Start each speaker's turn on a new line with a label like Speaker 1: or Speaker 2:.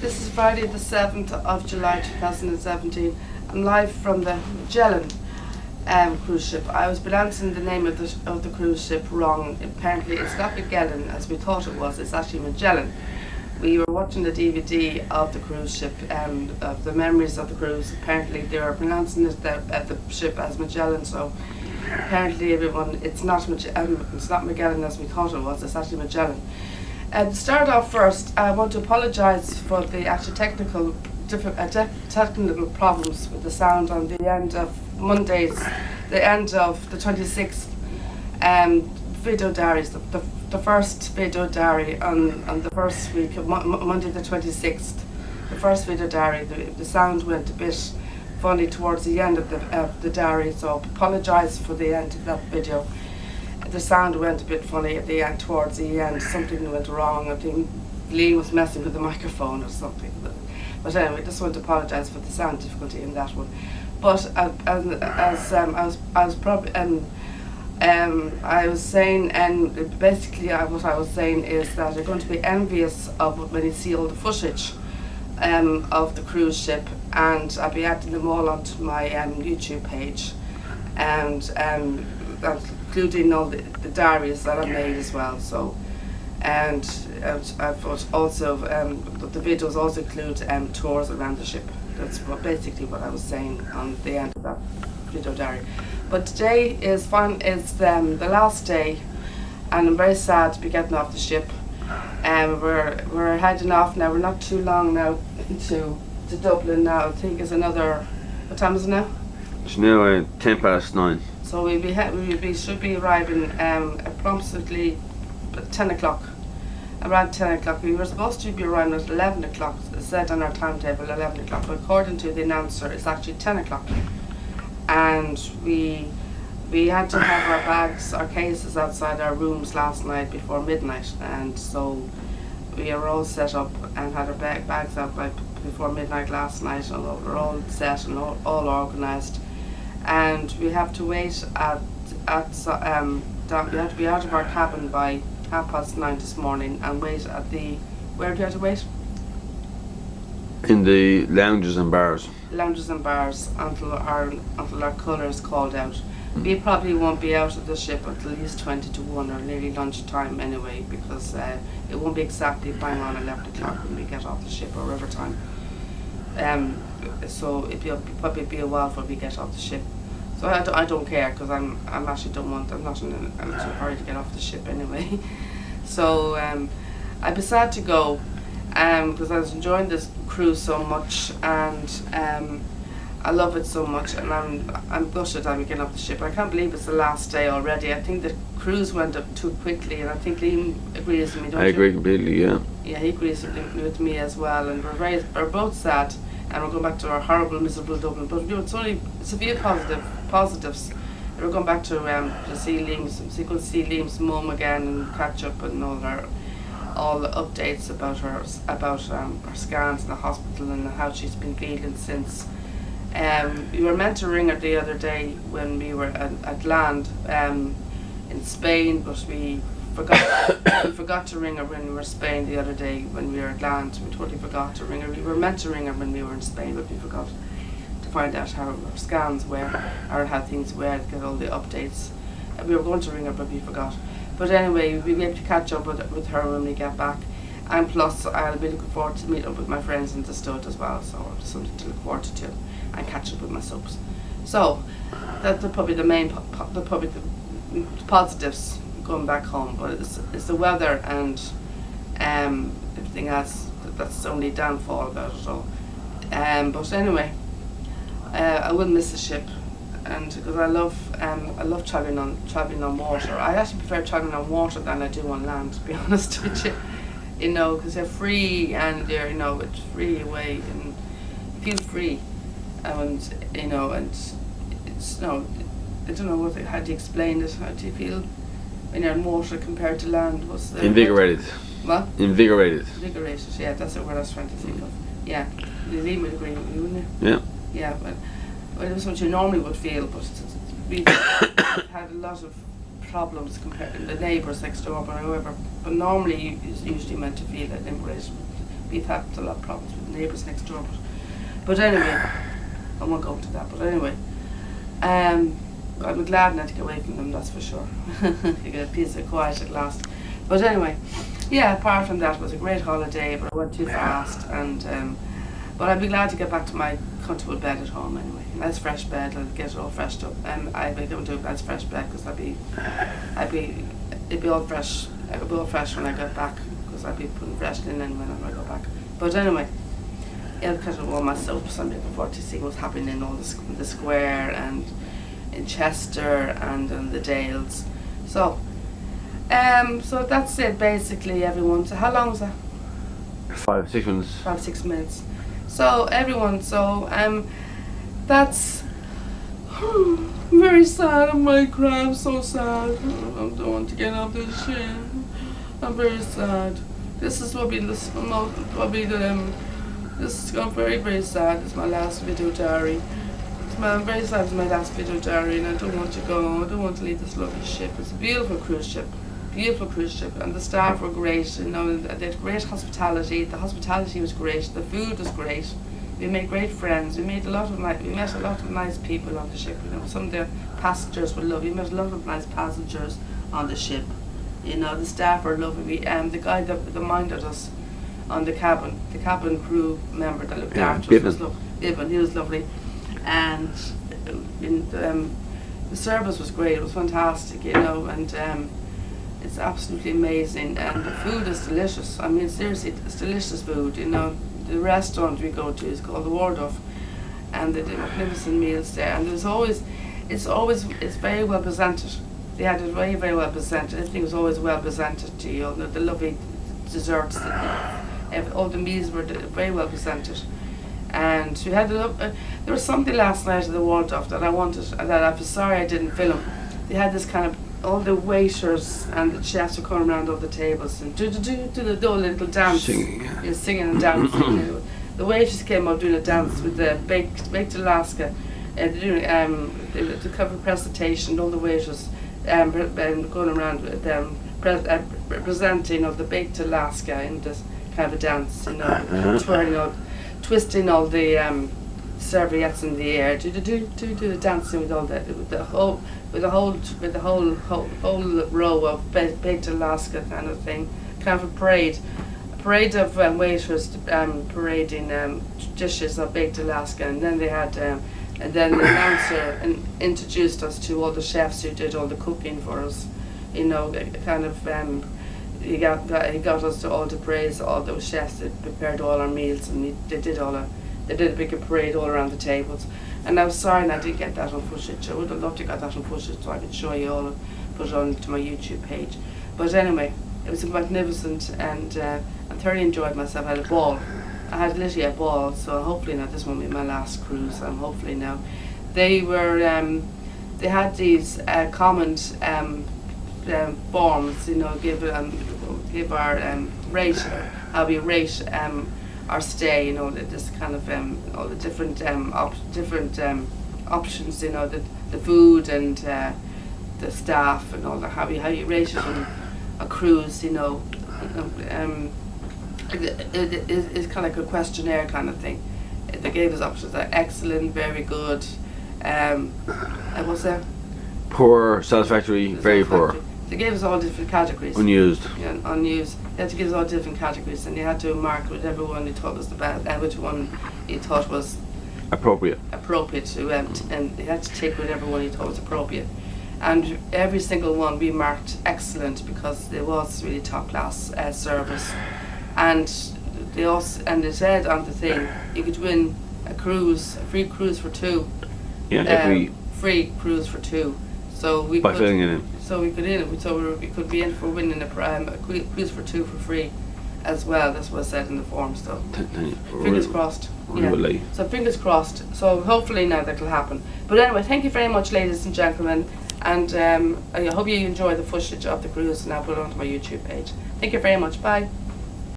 Speaker 1: This is Friday the 7th of July 2017. I'm live from the Magellan cruise ship. I was pronouncing the name of the cruise ship wrong. Apparently it's not Magellan as we thought it was, it's actually Magellan. We were watching the DVD of the cruise ship and of the memories of the cruise. Apparently they were pronouncing it at the ship as Magellan, so apparently everyone, it's not Magellan as we thought it was, it's actually Magellan. To start off first, I want to apologise for the actual technical problems with the sound on the end of Monday's, the end of the 26th video diaries, the first video diary on the first week of Monday the 26th, the first video diary. The sound went a bit funny towards the end of the diary, so I apologise for the end of that video. The sound went a bit funny at the end, towards the end. Something went wrong. I think Lee was messing with the microphone or something. But anyway, just want to apologise for the sound difficulty in that one. But I was saying, and basically what I was saying is that you're going to be envious of when you see all the footage of the cruise ship, and I'll be adding them all onto my YouTube page, and including all the diaries that I made as well. So, and I've also the videos also include tours around the ship. That's basically what I was saying on the end of that video diary. But today is fun. It's the last day, and I'm very sad to be getting off the ship. We're heading off now. We're not too long now to Dublin now. I think it's another. What time is it now?
Speaker 2: It's now 9:10.
Speaker 1: So we should be arriving approximately 10 o'clock. Around 10 o'clock. We were supposed to be arriving at 11 o'clock. It said on our timetable 11 o'clock, but according to the announcer, it's actually 10 o'clock. And we had to have our bags, our cases outside our rooms last night before midnight, and so we are all set up and had our bags out before midnight last night, and we're all set and all organised. And we have to wait we have to be out of our cabin by 9:30 this morning and wait at the, where do we have to wait?
Speaker 2: In the lounges and bars.
Speaker 1: Lounges and bars until our colour is called out. We probably won't be out of the ship until at least 20 to 1 or nearly lunchtime anyway, because it won't be exactly bang on 11 o'clock when we get off the ship, or whatever time. So it'll probably be a while before we get off the ship. So I don't care, because I'm not in a hurry to get off the ship anyway. So I'd be sad to go, because I was enjoying this cruise so much, and I love it so much, and I'm gutted I'm getting off the ship. I can't believe it's the last day already. I think the cruise went up too quickly, and I think Liam agrees with me, don't you?
Speaker 2: I agree completely, yeah.
Speaker 1: Yeah, he agrees with me as well, and we're both sad, and we're going back to our horrible, miserable Dublin. But you know, it's a few positives. We're going back to see Liam's mum again and catch up and all the updates about her scans in the hospital and how she's been feeling since. We were meant to ring her the other day when we were at land in Spain, but we forgot to ring her when we were in Spain the other day when we were at land. We totally forgot to ring her. We were meant to ring her when we were in Spain, but we forgot to find out how her scans were or how things were, to get all the updates. We were going to ring her, but we forgot. But anyway, we'll be able to catch up with her when we get back. And plus, I'll be looking forward to meet up with my friends in the stud as well, so something to look forward to, and catch up with my soaps. So that's probably the positives going back home, but it's the weather and everything else that's the only downfall about it all. But anyway, I will miss the ship, and because I love traveling on water. I actually prefer traveling on water than I do on land, to be honest with you. You know, because you're free, and it's free away, and you feel free, and and it's I don't know how do you explain it. How do you feel when you're in water compared to land?
Speaker 2: Invigorated.
Speaker 1: What?
Speaker 2: Invigorated.
Speaker 1: Invigorated. Yeah, that's the word I was trying to think of. Yeah, Liam would agree with me, wouldn't you?
Speaker 2: Yeah.
Speaker 1: Yeah, well, it was what you normally would feel, but we had a lot of problems compared to the neighbours next door or whoever. But normally, you're usually meant to feel that liberated we've had a lot of problems with neighbours next door. But anyway, I won't go into that. But anyway, I'm glad not to get away from them, that's for sure. You get a piece of quiet at last. But anyway, yeah, apart from that, it was a great holiday, but I went too fast. And but I'd be glad to get back to my comfortable bed at home anyway. Nice fresh bed, I'll get it all freshed up. I'd be going to do a nice fresh bed because it'd be all fresh. It'd be all fresh when I get back because I'd be putting fresh linen when I go back. But anyway, yeah, because of all my soaps, I'm looking forward to seeing what's happening in all the square and in Chester and in the Dales. So that's it basically, everyone. So how long was that?
Speaker 2: 5-6 minutes.
Speaker 1: 5-6 minutes. So everyone, that's very sad. I'm like crying. I'm so sad. I don't want to get out of this shit. I'm very sad. This is this is very, very sad. It's my last video diary. I'm very sad it's my last video diary, and I don't want to go. I don't want to leave this lovely ship. It's a beautiful cruise ship. Beautiful cruise ship, and the staff were great. You know, they had great hospitality. The hospitality was great. The food was great. We made great friends. We met a lot of nice people on the ship. You know, some of the passengers were lovely. We met a lot of nice passengers on the ship. You know, the staff were lovely. The guy that minded us on the cabin crew member that looked after us was lovely. He was lovely, and the service was great. It was fantastic. You know, and it's absolutely amazing, and the food is delicious. I mean, seriously, it's delicious food. You know, the restaurant we go to is called the Waldorf, and they do magnificent meals there. And it's very well presented. They had it very, very well presented. Everything was always well presented to you. The lovely desserts, all the meals were very well presented. And we had there was something last night at the Waldorf that I wanted, that I was sorry I didn't film. They had this kind of, all the waiters and the chefs were coming around all the tables and do the little dance, singing and dancing. You know. The waiters came out doing a dance with the baked Alaska, doing the cover presentation. All the waiters going around with them presenting of the baked Alaska in this kind of a dance, you know, twirling, twisting all the serviettes in the air, do the dancing with all that, with the whole row of baked Alaska kind of thing, kind of a parade of waiters parading dishes of baked Alaska, and then they had and then the announcer introduced us to all the chefs who did all the cooking for us, you know, kind of he got us to all to praise all those chefs that prepared all our meals, and they did a big parade all around the tables. And I was sorry I didn't get that on footage. I would have loved to get that on footage so I could show you all and put it on to my YouTube page. But anyway, it was magnificent, and I thoroughly enjoyed myself. I had a ball. I had literally a ball, so hopefully now this won't be my last cruise. Hopefully now. They were, they had these comment forms, you know, give our rate, how we rate our stay, you know, this kind of all the different options, you know, the food and the staff and all that, how you rate it on a cruise, you know. It's kind of like a questionnaire kind of thing. They gave us options like excellent, very good, what's that?
Speaker 2: Poor, satisfactory, very poor.
Speaker 1: They gave us all different categories.
Speaker 2: Unused.
Speaker 1: Yeah, unused. They had to give us all different categories, and you had to mark whichever one you thought was the best, which one you thought was
Speaker 2: appropriate
Speaker 1: to, and you had to take whatever one you thought was appropriate. And every single one we marked excellent because it was really top class service. And they said on the thing you could win a free cruise for two.
Speaker 2: Yeah,
Speaker 1: free cruise for two. So we
Speaker 2: by filling it in.
Speaker 1: So we could be in for winning a cruise for two for free, as well. That's what I said in the form. So fingers crossed. Yeah. So fingers crossed. So hopefully now that'll happen. But anyway, thank you very much, ladies and gentlemen, and I hope you enjoy the footage of the cruise, and I'll put it onto my YouTube page. Thank you very much. Bye.